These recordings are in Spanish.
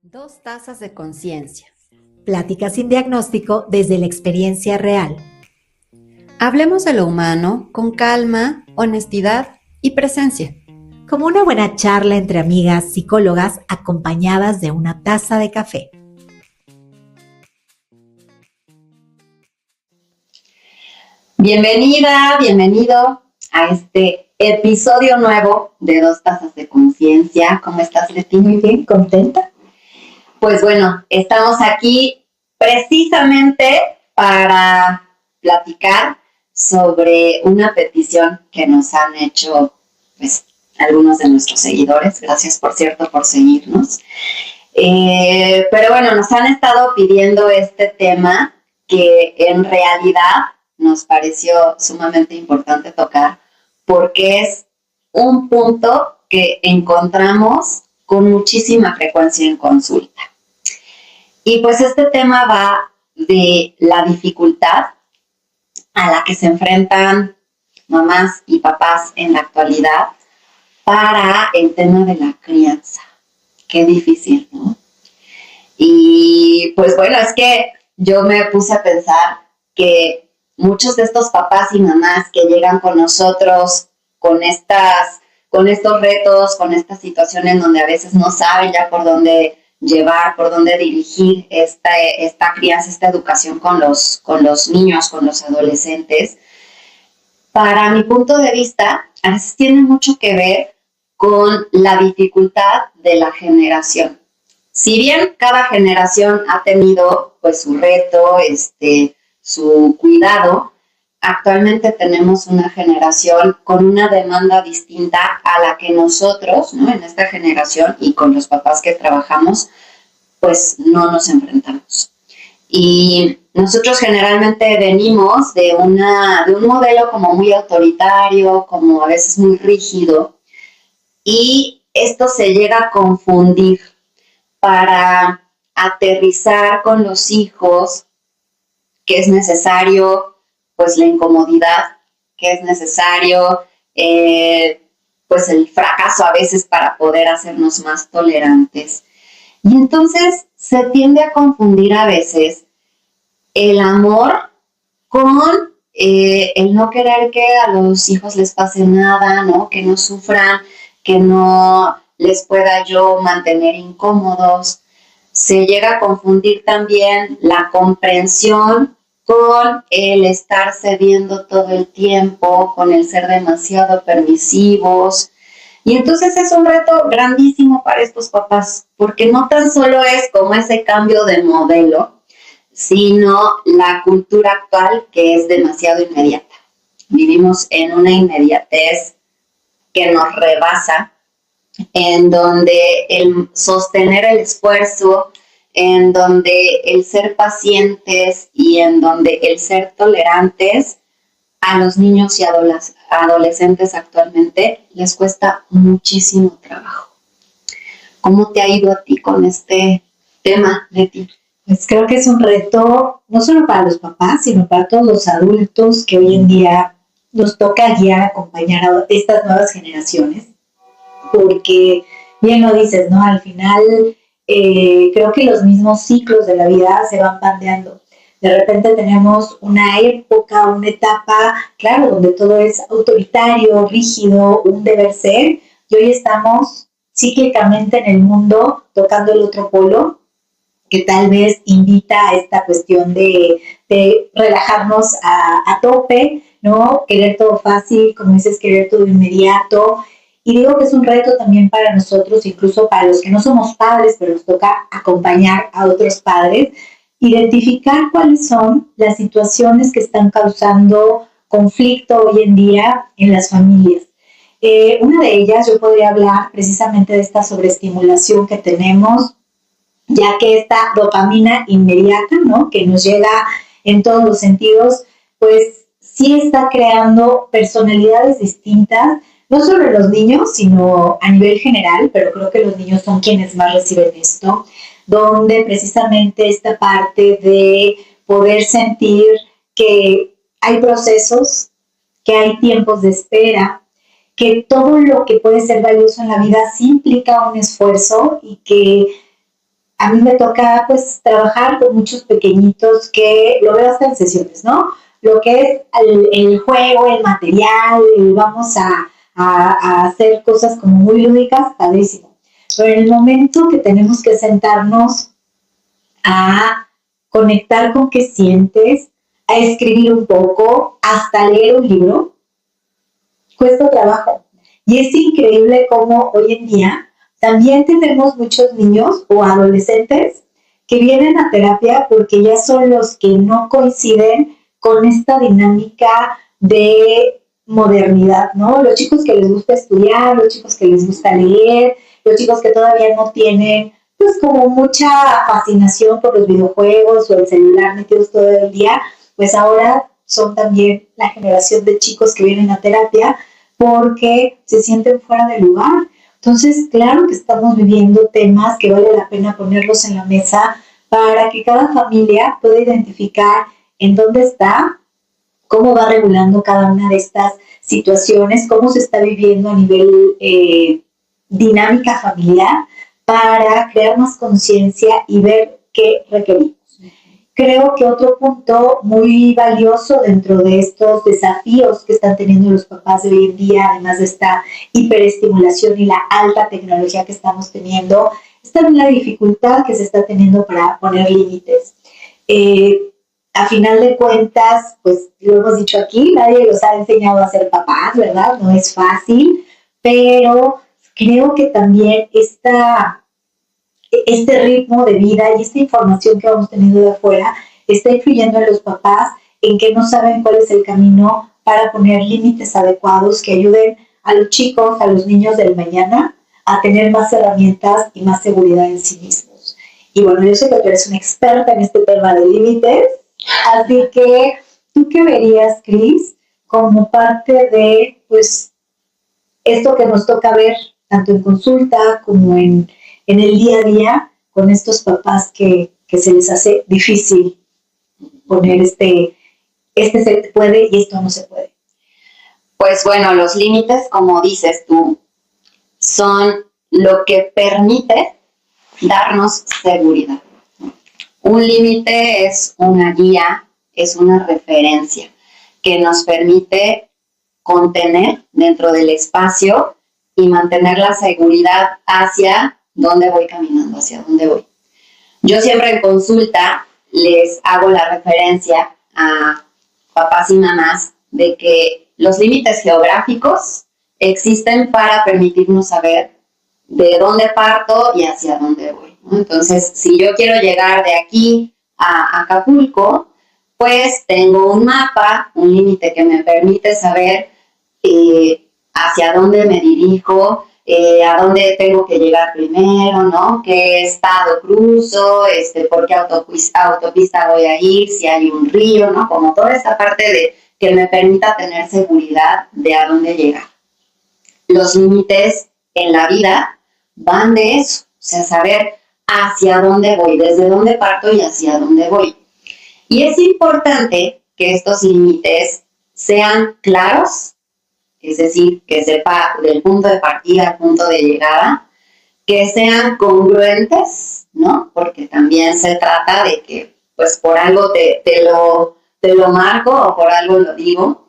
Dos tazas de conciencia. Plática sin diagnóstico desde la experiencia real. Hablemos de lo humano con calma, honestidad y presencia. Como una buena charla entre amigas psicólogas acompañadas de una taza de café. Bienvenida, bienvenido a este episodio nuevo de Dos Tazas de Conciencia. ¿Cómo estás, Leti? Muy bien, contenta. Pues bueno, estamos aquí precisamente para platicar sobre una petición que nos han hecho pues, algunos de nuestros seguidores. Gracias, por cierto, por seguirnos. Pero bueno, nos han estado pidiendo este tema que en realidad nos pareció sumamente importante tocar porque es un punto que encontramos con muchísima frecuencia en consulta. Y pues este tema va de la dificultad a la que se enfrentan mamás y papás en la actualidad para el tema de la crianza. Qué difícil, ¿no? Y pues bueno, es que yo me puse a pensar que muchos de estos papás y mamás que llegan con nosotros con estos retos, con estas situaciones donde a veces no saben ya por dónde llevar, por dónde dirigir esta crianza, esta educación con los niños, con los adolescentes, para mi punto de vista, a veces tiene mucho que ver con la dificultad de la generación. Si bien cada generación ha tenido pues su reto, su cuidado, actualmente tenemos una generación con una demanda distinta a la que nosotros, ¿no? En esta generación y con los papás que trabajamos, pues no nos enfrentamos. Y nosotros generalmente venimos de un modelo como muy autoritario, como a veces muy rígido, y esto se llega a confundir para aterrizar con los hijos, que es necesario pues la incomodidad, que es necesario pues el fracaso a veces para poder hacernos más tolerantes. Y entonces se tiende a confundir a veces el amor con el no querer que a los hijos les pase nada, ¿no? Que no sufran, que no les pueda yo mantener incómodos. Se llega a confundir también la comprensión con el estar cediendo todo el tiempo, con el ser demasiado permisivos. Y entonces es un reto grandísimo para estos papás, porque no tan solo es como ese cambio de modelo, sino la cultura actual que es demasiado inmediata. Vivimos en una inmediatez que nos rebasa, en donde el sostener el esfuerzo, en donde el ser pacientes y en donde el ser tolerantes a los niños y adolescentes actualmente les cuesta muchísimo trabajo. ¿Cómo te ha ido a ti con este tema, Leti? Pues creo que es un reto no solo para los papás, sino para todos los adultos que hoy en día nos toca guiar, acompañar a estas nuevas generaciones, porque bien lo dices, ¿no? Al final creo que los mismos ciclos de la vida se van pandeando. De repente tenemos una época, una etapa, claro, donde todo es autoritario, rígido, un deber ser, y hoy estamos cíclicamente en el mundo tocando el otro polo, que tal vez invita a esta cuestión de relajarnos a tope, ¿no? Querer todo fácil, como dices, querer todo inmediato. Y digo que es un reto también para nosotros, incluso para los que no somos padres, pero nos toca acompañar a otros padres, identificar cuáles son las situaciones que están causando conflicto hoy en día en las familias. Una de ellas, yo podría hablar precisamente de esta sobreestimulación que tenemos, ya que esta dopamina inmediata, ¿no? Que nos llega en todos los sentidos, pues sí está creando personalidades distintas, no solo en los niños, sino a nivel general, pero creo que los niños son quienes más reciben esto, donde precisamente esta parte de poder sentir que hay procesos, que hay tiempos de espera, que todo lo que puede ser valioso en la vida sí implica un esfuerzo y que a mí me toca pues trabajar con muchos pequeñitos que lo veo hasta en sesiones, ¿no? Lo que es el juego, el material, vamos a hacer cosas como muy lúdicas, padrísimo. Pero en el momento que tenemos que sentarnos a conectar con qué sientes, a escribir un poco, hasta leer un libro, cuesta trabajo. Y es increíble cómo hoy en día también tenemos muchos niños o adolescentes que vienen a terapia porque ya son los que no coinciden con esta dinámica de modernidad, ¿no? Los chicos que les gusta estudiar, los chicos que les gusta leer, los chicos que todavía no tienen pues como mucha fascinación por los videojuegos o el celular metidos todo el día, pues ahora son también la generación de chicos que vienen a terapia porque se sienten fuera de lugar. Entonces, claro que estamos viviendo temas que vale la pena ponerlos en la mesa para que cada familia pueda identificar en dónde está, cómo va regulando cada una de estas situaciones, cómo se está viviendo a nivel dinámica familiar para crear más conciencia y ver qué requerimos. Creo que otro punto muy valioso dentro de estos desafíos que están teniendo los papás de hoy en día, además de esta hiperestimulación y la alta tecnología que estamos teniendo, es también la dificultad que se está teniendo para poner límites. A final de cuentas, pues lo hemos dicho aquí, nadie los ha enseñado a ser papás, ¿verdad? No es fácil, pero creo que también este ritmo de vida y esta información que vamos teniendo de afuera está influyendo en los papás en que no saben cuál es el camino para poner límites adecuados que ayuden a los chicos, a los niños del mañana a tener más herramientas y más seguridad en sí mismos. Y bueno, yo sé que tú eres una experta en este tema de límites, así que ¿tú qué verías, Cris, como parte de pues esto que nos toca ver tanto en consulta como en el día a día con estos papás que se les hace difícil poner este se puede y esto no se puede? Pues bueno, los límites, como dices tú, son lo que permite darnos seguridad. Un límite es una guía, es una referencia que nos permite contener dentro del espacio y mantener la seguridad hacia dónde voy caminando, hacia dónde voy. Yo siempre en consulta les hago la referencia a papás y mamás de que los límites geográficos existen para permitirnos saber de dónde parto y hacia dónde voy, ¿no? Entonces, si yo quiero llegar de aquí a Acapulco, pues tengo un mapa, un límite que me permite saber hacia dónde me dirijo, a dónde tengo que llegar primero, ¿no? ¿Qué estado cruzo? ¿Por qué autopista voy a ir? Si hay un río, ¿no? Como toda esta parte de que me permita tener seguridad de a dónde llegar. Los límites en la vida van de eso, o sea, saber hacia dónde voy, desde dónde parto y hacia dónde voy. Y es importante que estos límites sean claros, es decir, que sepa del punto de partida al punto de llegada, que sean congruentes, ¿no? Porque también se trata de que, pues, por algo te lo marco o por algo lo digo,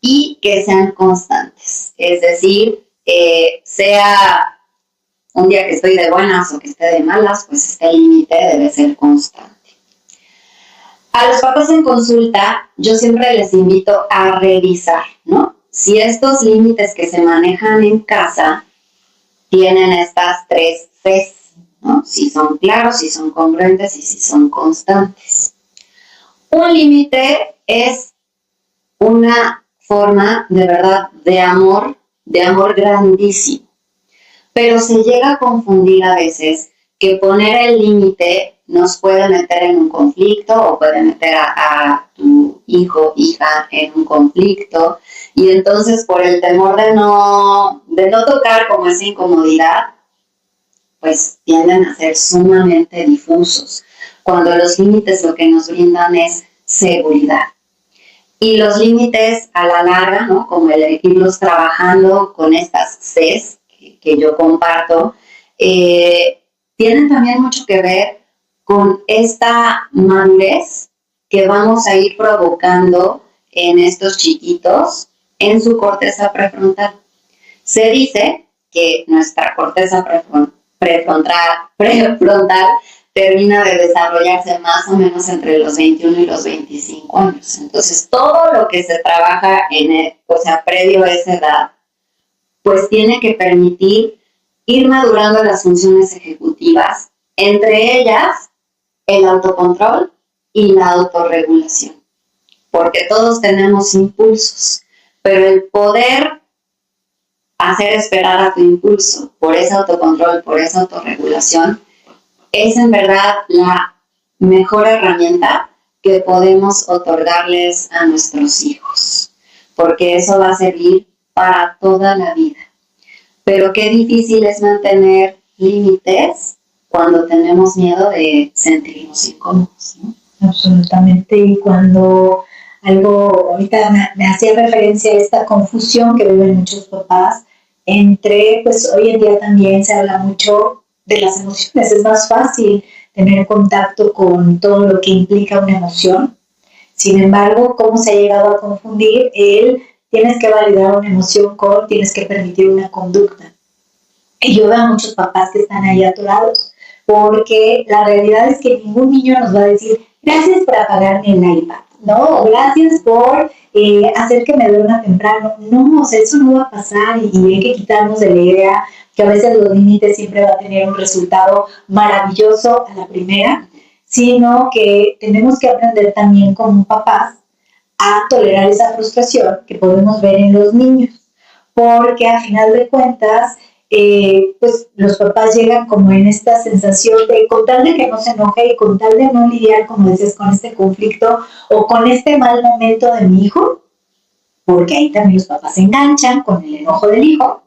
y que sean constantes. Es decir, sea un día que estoy de buenas o que esté de malas, pues este límite debe ser constante. A los papás en consulta, yo siempre les invito a revisar, ¿no? Si estos límites que se manejan en casa tienen estas 3 Cs, ¿no? Si son claros, si son congruentes y si son constantes. Un límite es una forma de verdad de amor grandísimo. Pero se llega a confundir a veces que poner el límite nos puede meter en un conflicto o puede meter a tu hijo, hija en un conflicto, y entonces por el temor de no tocar como esa incomodidad, pues tienden a ser sumamente difusos, cuando los límites lo que nos brindan es seguridad. Y los límites a la larga, ¿no? Como el irlos trabajando con estas Cs que yo comparto, tienen también mucho que ver con esta madurez que vamos a ir provocando en estos chiquitos en su corteza prefrontal. Se dice que nuestra corteza prefrontal termina de desarrollarse más o menos entre los 21 y los 25 años. Entonces, todo lo que se trabaja previo a esa edad, pues tiene que permitir ir madurando las funciones ejecutivas, entre ellas el autocontrol y la autorregulación. Porque todos tenemos impulsos, pero el poder hacer esperar a tu impulso por ese autocontrol, por esa autorregulación, es en verdad la mejor herramienta que podemos otorgarles a nuestros hijos, porque eso va a servir para toda la vida. Pero qué difícil es mantener límites cuando tenemos miedo de sentirnos incómodos, ¿no? Absolutamente, y cuando ahorita me hacía referencia a esta confusión que viven muchos papás entre, pues hoy en día también se habla mucho de las emociones, es más fácil tener contacto con todo lo que implica una emoción. Sin embargo, ¿cómo se ha llegado a confundir tienes que validar una emoción con tienes que permitir una conducta? Y yo veo a muchos papás que están ahí atorados, porque la realidad es que ningún niño nos va a decir, gracias por apagarme el iPad, ¿no? Gracias por hacer que me duerma temprano. No, o sea, eso no va a pasar y hay que quitarnos de la idea que a veces los límites siempre va a tener un resultado maravilloso a la primera, sino que tenemos que aprender también como papás a tolerar esa frustración que podemos ver en los niños, porque a final de cuentas, pues los papás llegan como en esta sensación de, con tal de que no se enoje y con tal de no lidiar, como dices, con este conflicto o con este mal momento de mi hijo, porque ahí también los papás se enganchan con el enojo del hijo.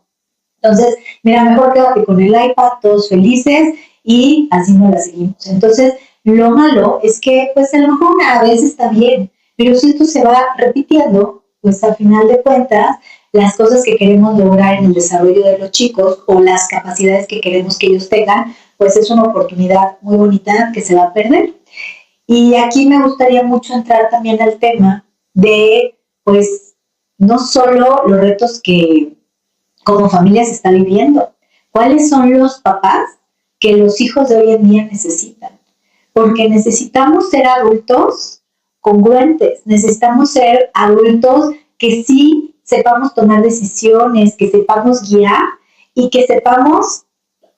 Entonces, mira, mejor quédate con el iPad, todos felices, y así no la seguimos. Entonces, lo malo es que, pues a lo mejor una vez está bien, pero si esto se va repitiendo, pues al final de cuentas, las cosas que queremos lograr en el desarrollo de los chicos o las capacidades que queremos que ellos tengan, pues es una oportunidad muy bonita que se va a perder. Y aquí me gustaría mucho entrar también al tema de, pues, no solo los retos que como familia se está viviendo, cuáles son los papás que los hijos de hoy en día necesitan. Porque necesitamos ser adultos congruentes, necesitamos ser adultos que sí sepamos tomar decisiones, que sepamos guiar y que sepamos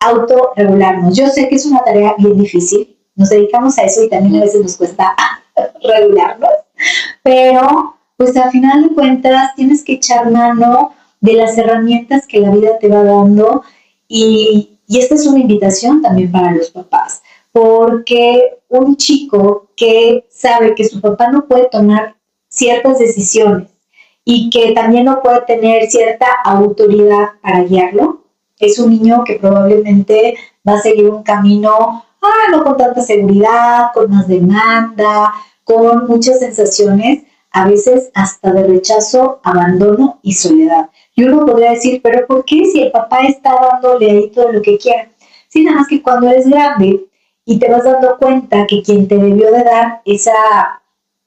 autorregularnos. Yo sé que es una tarea bien difícil, nos dedicamos a eso y también a veces nos cuesta regularnos, pero pues al final de cuentas tienes que echar mano de las herramientas que la vida te va dando y esta es una invitación también para los papás, porque un chico que sabe que su papá no puede tomar ciertas decisiones y que también no puede tener cierta autoridad para guiarlo, es un niño que probablemente va a seguir un camino no con tanta seguridad, con más demanda, con muchas sensaciones, a veces hasta de rechazo, abandono y soledad. Y uno podría decir, pero ¿por qué si el papá está dándole ahí todo lo que quiera? Sí, nada más que cuando eres grande y te vas dando cuenta que quien te debió de dar esa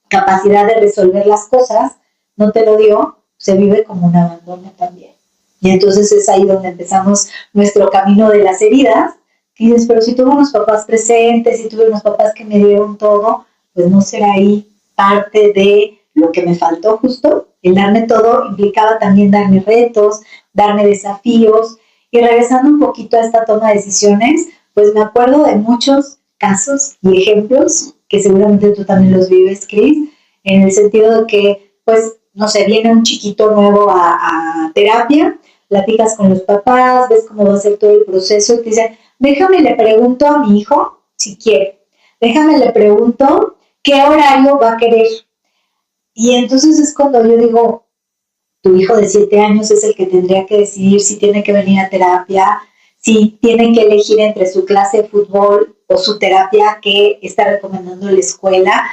capacidad de resolver las cosas, no te lo dio, se vive como un abandono también. Y entonces es ahí donde empezamos nuestro camino de las heridas. Y dices, pero si tuve unos papás presentes, si tuve unos papás que me dieron todo, pues no será ahí parte de lo que me faltó justo. El darme todo implicaba también darme retos, darme desafíos. Y regresando un poquito a esta toma de decisiones, pues me acuerdo de muchos casos y ejemplos que seguramente tú también los vives, Cris, en el sentido de que, pues, no sé, viene un chiquito nuevo a terapia, platicas con los papás, ves cómo va a ser todo el proceso y te dicen, déjame le pregunto a mi hijo si quiere, déjame le pregunto qué horario va a querer. Y entonces es cuando yo digo, tu hijo de 7 años es el que tendría que decidir si tiene que venir a terapia, si tiene que elegir entre su clase de fútbol o su terapia que está recomendando la escuela.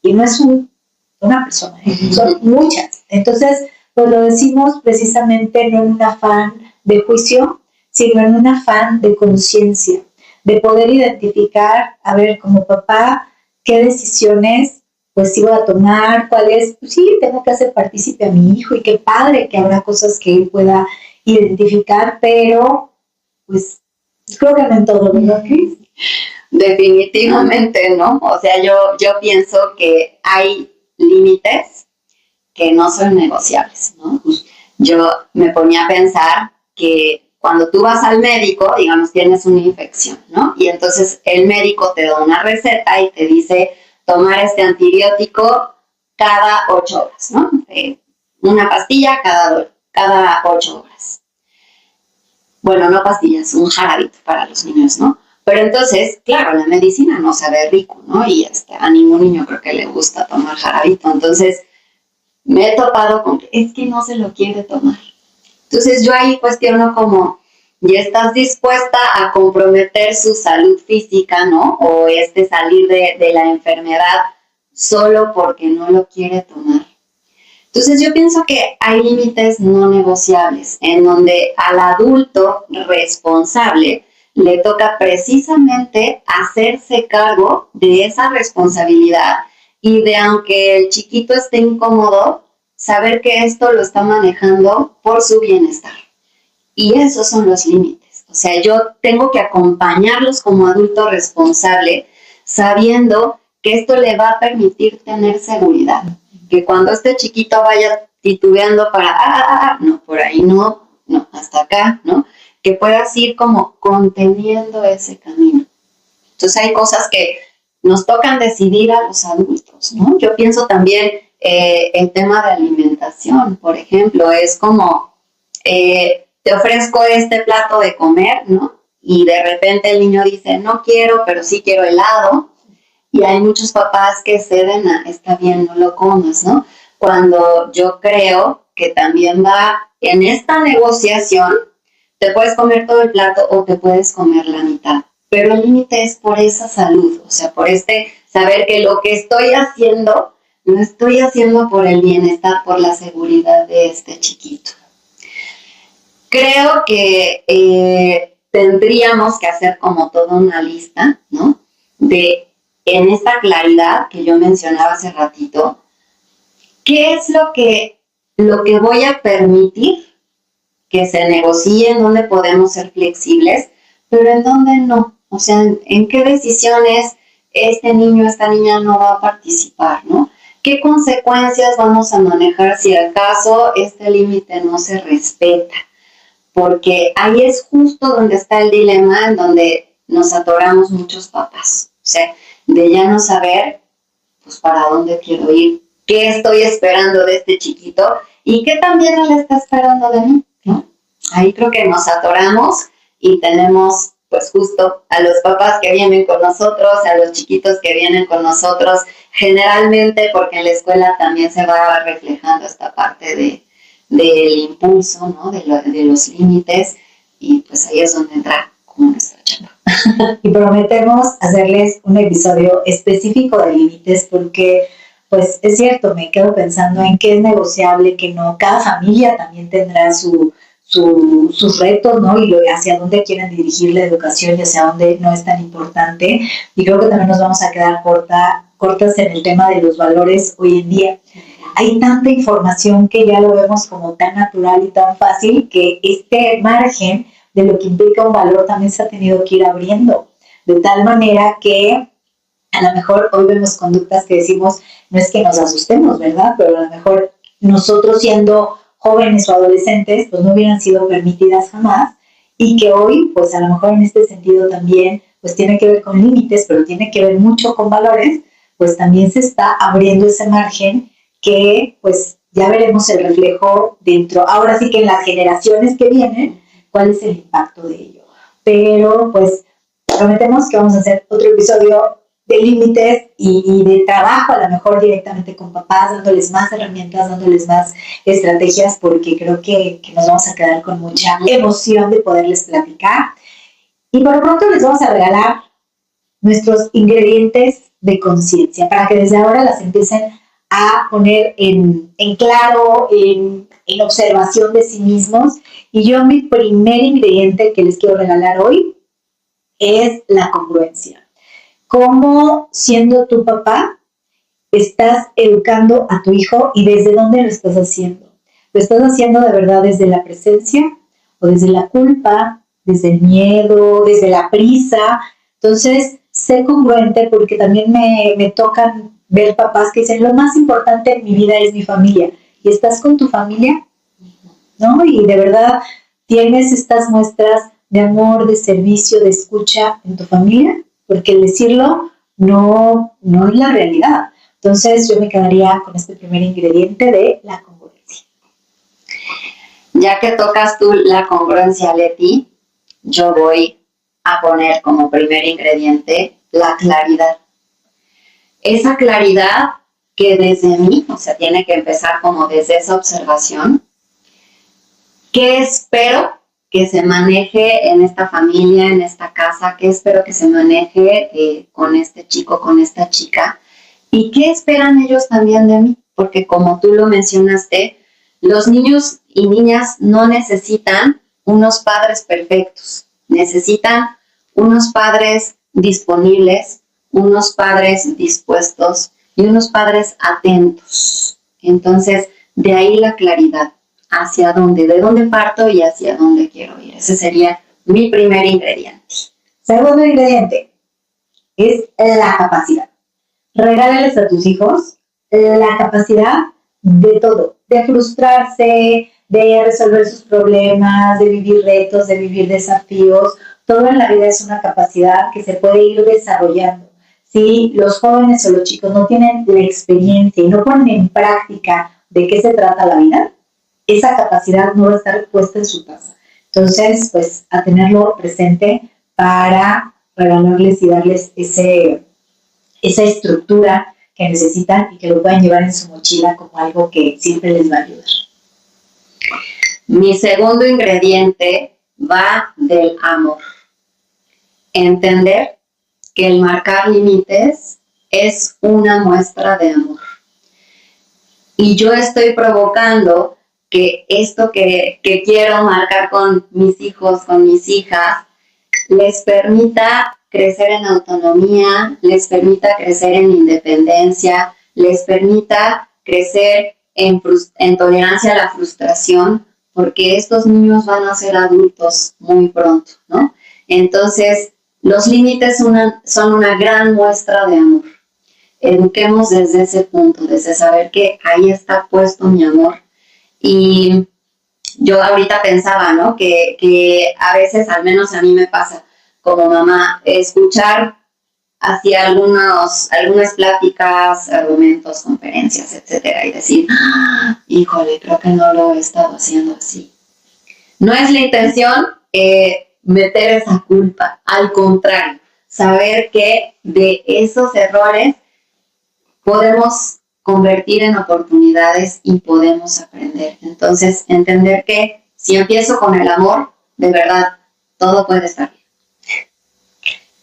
Y no es una persona, son muchas. Entonces, pues lo decimos precisamente no en un afán de juicio, sino en un afán de conciencia, de poder identificar, a ver, como papá, qué decisiones pues sí voy a tomar, cuáles, pues sí, tengo que hacer partícipe a mi hijo y qué padre que habrá cosas que él pueda identificar, pero pues creo que no en todo, ¿verdad, Cris? Definitivamente, ¿no? O sea, yo pienso que hay límites que no son negociables, ¿no? Yo me ponía a pensar que cuando tú vas al médico, digamos, tienes una infección, ¿no? Y entonces el médico te da una receta y te dice tomar este antibiótico cada 8 horas, ¿no? Una pastilla cada 8 horas. Bueno, no pastillas, un jarabito para los niños, ¿no? Pero entonces, claro, la medicina no sabe rico, ¿no? Y a ningún niño creo que le gusta tomar jarabito. Entonces, me he topado con que es que no se lo quiere tomar. Entonces, yo ahí cuestiono como, ¿ya estás dispuesta a comprometer su salud física, ¿no? O salir de la enfermedad solo porque no lo quiere tomar. Entonces yo pienso que hay límites no negociables en donde al adulto responsable le toca precisamente hacerse cargo de esa responsabilidad y de, aunque el chiquito esté incómodo, saber que esto lo está manejando por su bienestar. Y esos son los límites. O sea, yo tengo que acompañarlos como adulto responsable, sabiendo que esto le va a permitir tener seguridad. Que cuando este chiquito vaya titubeando para, no, por ahí no, hasta acá, ¿no? Que puedas ir como conteniendo ese camino. Entonces hay cosas que nos tocan decidir a los adultos, ¿no? Yo pienso también el tema de alimentación, por ejemplo, es como te ofrezco este plato de comer, ¿no? Y de repente el niño dice, no quiero, pero sí quiero helado. Y hay muchos papás que ceden a, está bien, no lo comas, ¿no? Cuando yo creo que también va en esta negociación, te puedes comer todo el plato o te puedes comer la mitad. Pero el límite es por esa salud, o sea, por saber que lo que estoy haciendo, lo estoy haciendo por el bienestar, por la seguridad de este chiquito. Creo que tendríamos que hacer como toda una lista, ¿no? En esta claridad que yo mencionaba hace ratito, ¿qué es lo que voy a permitir que se negocie, en dónde podemos ser flexibles, pero en dónde no? O sea, ¿en qué decisiones este niño, esta niña no va a participar, ¿no? ¿Qué consecuencias vamos a manejar si acaso este límite no se respeta? Porque ahí es justo donde está el dilema, en donde nos atoramos muchos papás. O sea, de ya no saber, pues, para dónde quiero ir, qué estoy esperando de este chiquito y qué también él está esperando de mí, ¿no? Ahí creo que nos atoramos y tenemos, pues, justo a los papás que vienen con nosotros, a los chiquitos que vienen con nosotros, generalmente porque en la escuela también se va reflejando esta parte del impulso, ¿no? De los límites, y pues ahí es donde entra como nuestra chamba. Y prometemos hacerles un episodio específico de límites porque, pues es cierto, me quedo pensando en qué es negociable, qué no. Cada familia también tendrá sus retos, ¿no? Y hacia dónde quieren dirigir la educación y hacia dónde no es tan importante. Y creo que también nos vamos a quedar cortas en el tema de los valores hoy en día. Hay tanta información que ya lo vemos como tan natural y tan fácil que este margen de lo que implica un valor también se ha tenido que ir abriendo, de tal manera que a lo mejor hoy vemos conductas que decimos, no es que nos asustemos, ¿verdad? Pero a lo mejor nosotros siendo jóvenes o adolescentes, pues no hubieran sido permitidas jamás, y que hoy, pues a lo mejor en este sentido también, pues tiene que ver con límites, pero tiene que ver mucho con valores, pues también se está abriendo ese margen que pues ya veremos el reflejo dentro, ahora sí que en las generaciones que vienen, cuál es el impacto de ello. Pero pues prometemos que vamos a hacer otro episodio de límites y de trabajo, a lo mejor directamente con papás, dándoles más herramientas, dándoles más estrategias, porque creo que nos vamos a quedar con mucha emoción de poderles platicar. Y por lo pronto les vamos a regalar nuestros ingredientes de conciencia, para que desde ahora las empiecen a poner en claro, en observación de sí mismos. Y yo mi primer ingrediente que les quiero regalar hoy es la congruencia. ¿Cómo, siendo tu papá, estás educando a tu hijo y desde dónde lo estás haciendo? ¿Lo estás haciendo de verdad desde la presencia o desde la culpa, desde el miedo, desde la prisa? Entonces, sé congruente, porque también me tocan ver papás que dicen, lo más importante en mi vida es mi familia. ¿Y estás con tu familia? ¿No? Y de verdad tienes estas muestras de amor, de servicio, de escucha en tu familia, porque el decirlo no es la realidad. Entonces yo me quedaría con este primer ingrediente de la congruencia. Ya que tocas tú la congruencia, Leti, yo voy a poner como primer ingrediente la claridad. Esa claridad que desde mí, o sea, tiene que empezar como desde esa observación. ¿Qué espero que se maneje en esta familia, en esta casa? ¿Qué espero que se maneje con este chico, con esta chica? ¿Y qué esperan ellos también de mí? Porque como tú lo mencionaste, los niños y niñas no necesitan unos padres perfectos, necesitan unos padres disponibles, unos padres dispuestos y unos padres atentos. Entonces, de ahí la claridad, hacia dónde, de dónde parto y hacia dónde quiero ir. Ese sería mi primer ingrediente. Segundo ingrediente es la capacidad. Regálales a tus hijos la capacidad de todo, de frustrarse, de resolver sus problemas, de vivir retos, de vivir desafíos. Todo en la vida es una capacidad que se puede ir desarrollando. Si los jóvenes o los chicos no tienen la experiencia y no ponen en práctica de qué se trata la vida, esa capacidad no va a estar puesta en su casa. Entonces, pues, a tenerlo presente para regalarles y darles esa estructura que necesitan y que lo puedan llevar en su mochila como algo que siempre les va a ayudar. Mi segundo ingrediente va del amor. Entender que el marcar límites es una muestra de amor. Y yo estoy provocando que esto que quiero marcar con mis hijos, con mis hijas, les permita crecer en autonomía, les permita crecer en independencia, les permita crecer en tolerancia a la frustración, porque estos niños van a ser adultos muy pronto, ¿no? Entonces, los límites son una gran muestra de amor. Eduquemos desde ese punto, desde saber que ahí está puesto mi amor. Y yo ahorita pensaba, ¿no? Que a veces, al menos a mí me pasa, como mamá, escuchar así algunas pláticas, argumentos, conferencias, etcétera, y decir, híjole, creo que no lo he estado haciendo así. No es la intención meter esa culpa, al contrario, saber que de esos errores podemos convertir en oportunidades y podemos aprender. Entonces, entender que si empiezo con el amor, de verdad, todo puede estar bien.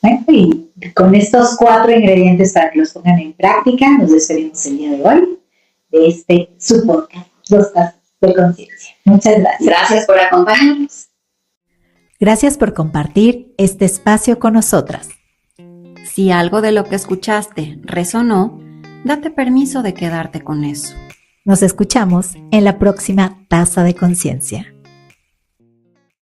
Bueno, y con estos 4 ingredientes para que los pongan en práctica, nos despedimos el día de hoy de su podcast, 2 Tazas de Conciencia. Muchas gracias. Gracias por acompañarnos. Gracias por compartir este espacio con nosotras. Si algo de lo que escuchaste resonó, date permiso de quedarte con eso. Nos escuchamos en la próxima Taza de Conciencia.